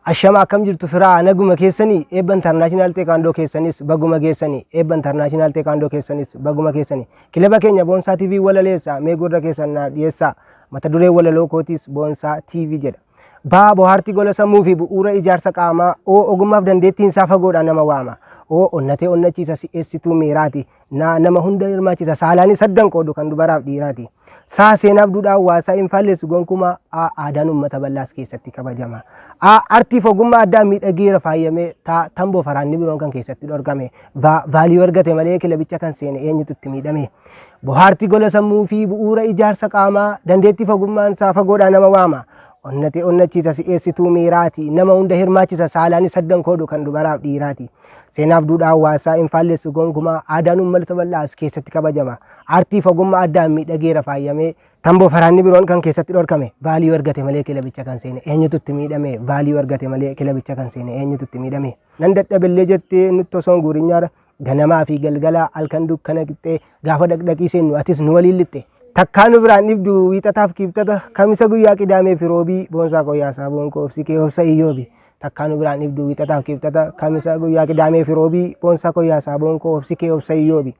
Ashama akkam jirtu firaa naguma keessanii eebba international taekwondo keessanis baguma geessanii eebba international taekwondo keessanis baguma keessanii kilaba keenya Boonsaa TV walaleessa mee gurra keessan na dhiyeessaa mata duree walaloo kootis Boonsaa TV jedha. Baa bohaartii gola sammuu fi bu'uura ijaarsa qaamaa ogummaaf dandeettiin isaa fagoodhaan nama waama. Onnatee onnachiisa si'eessituu miiraati. Nama hunda hirmaachisa saalaanii saddan qoodu kan dubaraaf dhiiraati. Saa seenaaf duudhaa hawaasaa hin faalleessu gonkumaa aadaan uummata bal'aas keessatti kabajama. Artiif ogummaa addaa miidhageera faayamee tamboo faraanni biroon kan keessatti dhorkame. Vaaliyuu argate malee kilabicha kan seene eenyutu itti miidhame. Bohaartii gola sammuu fi bu'uura ijaarsa qaamaa dandeettiif ogummaan isaa fagoodhaan nama waama. Onnatee onnachiisa si'eessituu miiraati. Nama hunda hirmaachisa saalaanii saddan qoodu kan dubaraaf dhiiraati. Seenaaf duudhaa hawaasaa hin faalleessu gonkumaa aadaan uummata bal'aas keessatti kabajama. Artiif ogummaa addaan miidhageera faayamee tamboo faraanni biroon kan keessatti dhorkame. Vaaliyuu argate malee kilabicha kan seene eenyutu itti miidhame. Vaaliyuu argate malee kilabicha kan seene eenyutu itti miidhame. Nan dadhabillee jettee nutti osoo hin guurinyaara ganamaa fi galgala halkan dukkana qixxee gaafa dhaqdhaqii seennu atis nu waliin lixxe. Takkaa nu biraan dhibdu wiixataaf kiibxata kamisa guyyaa qidamee fi roobii Boonsaa Koyyaasaa Boonkoo fi Sikee Obsa Iyyoobi. Takkaa nu biraan dhibdu wiixataaf kiibxata kamisa guyyaa qidamee fi roobii Boonsaa Koyyaasaa Boonkoo fi Sikee Obsa Iyyoobi.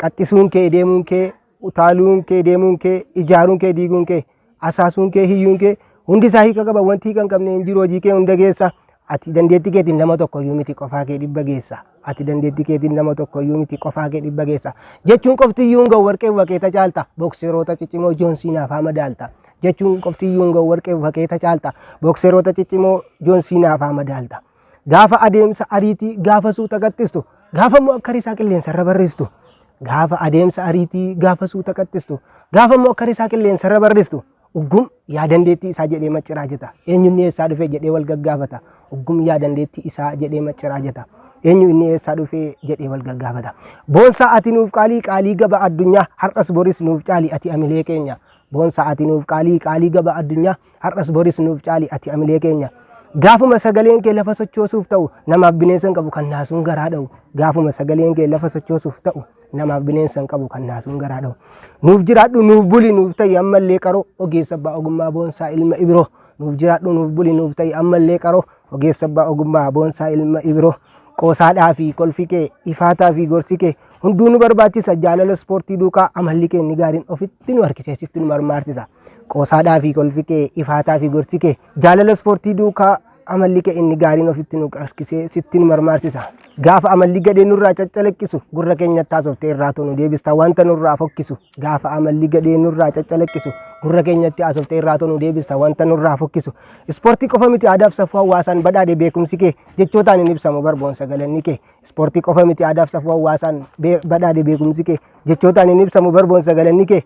Qaxxisuun kee deemuun kee utaaluun kee deemuun kee ijaaruun kee diiguun kee asaasuun kee hiyyuun kee hundi isaa hiika qaba wanti hiika hin qabne hin jiru hojii kee hunda geessa. Ati dandeettii keetiin nama tokko iyyuu miti qofaa kee dhibba geessa. Ati dandeettii keetiin nama tokko iyyuu miti qofaa kee dhibba geessa. Jechuun qofti iyyuu hin ga'u warqee bufakeeta caalta. Bokseeroota ciccimoo Joonsiinaaf haa madaalta. Jechuun qofti iyyuu hin ga'u warqee bufakeeta caalta. Bokseeroota ciccimoo Joonsiinaaf haa madaalta. Gaafa adeemsa ariitii gaafa suuta qaxxistu gaafa immoo akka risaa qilleensarra barristu. Gaafa adeemsa ariitii gaafa suuta qaxxistu gaafa immoo akka risaa qilleensarra barristu. Uggum yaa dandeettii isaa jedhee macciraa jeta. Eenyu inni eessaa dhufee jedhee wal gaggaafata. Uggum yaa dandeettii isaa jedhee macciraa jeta. Eenyu inni eessaa dhufee jedhee wal gaggaafata. Boonsaa ati nuuf qaalii gaba addunyaa har'as boris nuuf caali ati amilee keenya. Boonsaa ati nuuf qaalii gaba addunyaa har'as boris nuuf caali ati amilee keenya. Gaafuma sagaleen kee lafa sochoosuuf ta'u namaaf bineensa hin qabu kan naasuun garaa dha'u. Gaafuma sagaleen kee lafa sochoosuuf ta'u namaaf bineensa hin qabu kan naasuun garaa dha'u. Nuuf jiraadhu nuuf buli nuuf ta'i ammallee qaroo ogeessa abbaa ogummaa Boonsaa ilma Ibiroo. Nuuf jiraadhu nuuf buli nuuf ta'i ammallee qaroo ogeessa abbaa ogummaa Boonsaa ilma Ibiroo. Qoosaadhaa fi kolfi kee ifaataa fi gorsi kee hunduu nu barbaachisa. Jaalala ispoortii duukaa amalli kee inni gaariin ofitti nu harkiseessitti nu marmaarsisa. Qoosaadhaa fi kolfi kee ifaataa fi gorsi kee jaalala ispoortii duukaa amalli kee inni gaariin ofitti nu harkiseessitti nu marmaarsisa. Gaafa amalli gadhee nurraa caccalaqqisu gurra keenyatti haasoftee irraa nu deebista wanta nurraa fokkisu. Gaafa amalli gadhee nurraa caccalaqqisu gurra keenyatti haasoftee irraa nu deebista wanta nurraa fokkisu. Ispoortii qofa miti aadaaf safuu hawaasaan badhaadhe beekumsi kee jechootaan hin ibsamu Boonsaa galanni kee. Ispoortii qofa miti aadaaf safuu hawaasaan badhaadhe beekumsi kee jechootaan hin ibsamu Boonsaa galanni kee.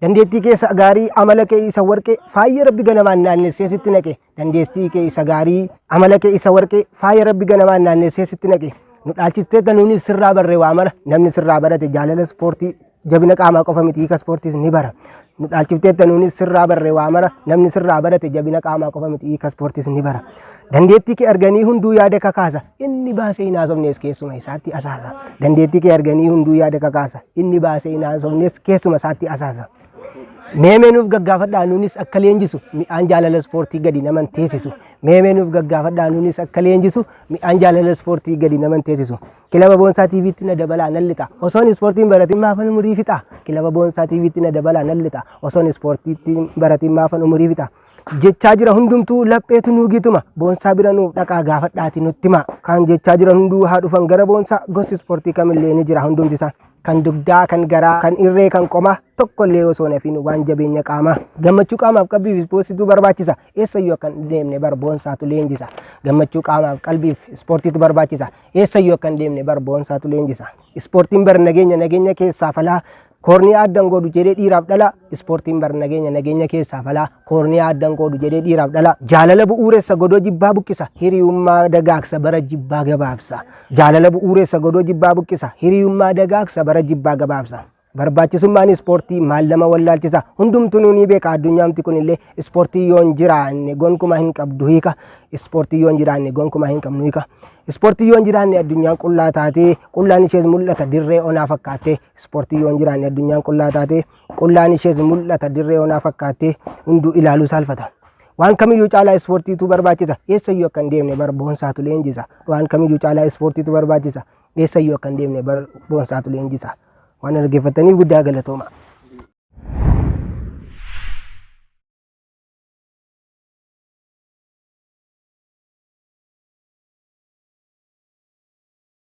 Dandeettii keessa gaarii amala kee isa warqee faaya rabbi ganamaan naannessee sitti naqe. Dandeettii kee isa gaarii amala kee isa warqee faaya rabbi ganamaan naannessee sitti naqe. Nu dhaalchistee tanuuni sirraa barree waa mara namni sirraa barate jaalala ispoortii jabina qaamaa qofa miti hiika ispoortiis ni bara. Nu dhaalchiftee tanuuni sirraa barree waa mara namni sirraa barate jabina qaamaa qofa miti hiika ispoortiis ni bara. Dandeettii kee arganii hunduu yaada kakaasa inni baasee hin haasofnes keessuma isaatti asaasa. Dandeettii kee arganii hunduu yaada kakaasa inni baasee hin haasofnes keessuma isaatti asaasa. Meemee nuuf gaggaafadhaa nuunis akka leenjisu mi'aan jaalala ispoortii gadi naman teessisu. Meemee nuuf gaggaafadhaa nuunis akka leenjisu mi'aan jaalala ispoortii gadi naman teessisu. Kilaba Boonsaa TV'tti na dabalaa nan lixa. Osoon ispoortiin baratiin maafan umurii fixa. Kilaba Boonsaa TV'tti na dabalaa nan lixa. Osoon ispoortiin baratiin maafan umurii fixa. Jechaa jira hundumtuu lapheetu nuugituma. Boonsaa bira nuuf dhaqaa gaafadhaati nutti hima. Kan jechaa jiran hunduu haa dhufan gara Boonsaa gosi ispoortii kamillee ni jira hundumtisaa. Kan dugdaa, kan garaa, kan irree, kan qomaa tokkollee osoo nafiin waan jabeenya qaamaa. Gammachuu qaamaaf qalbiif ispoortiitu barbaachisa. Eessayyuu akka hin deemne Boonsaatu leenjisa. Gammachuu qaamaaf qalbiif ispoortiitu barbaachisa. Eessayyuu akka hin deemne Boonsaatu leenjisa. Ispoortiin bar nageenya keessaa falaa. Koorniyaa addan godhu jedhee dhiiraaf dhala. Ispoortiin bar nageenya keessaa falaa. Koorniyaa addan godhu jedhee dhiiraaf dhala. Jaalala bu'uureessa godoo jibbaa buqqisa. Hiriyummaa dagaagsa bara jibbaa gabaabsa. Jaalala bu'uureessa godoo jibbaa buqqisa. Hiriyummaa dagaagsa bara jibbaa gabaabsa. Barbaachisummaan ispoortii maal nama wallaalchisa. Hundumtuu ni beeka addunyaamti kunillee ispoortii yoo hin jiraanne gonkumaa hin qabdu hiika. Ispoortii yoo hin jiraanne gonkumaa hin qabnu hiika. Ispoortii yoo hin jiraanne addunyaan qullaa taatee qullaan ishees mul'ata dirree onaa fakkaattee. Ispoortii yoo hin jiraanne addunyaan qullaa taatee qullaan ishees mul'ata dirree onaa fakkaattee hunduu ilaaluu saalfata. waan kamiyyuu caalaa ispoortiitu barbaachisa eessayyuu akka hin deemne bara boonsaatu leenjisa waan kamiyyuu caalaa ispoortiitu barbaachisa eessayyuu akka hin deemne bara boonsaatu leenjisa waan dhaggeeffataniif guddaa galatooma.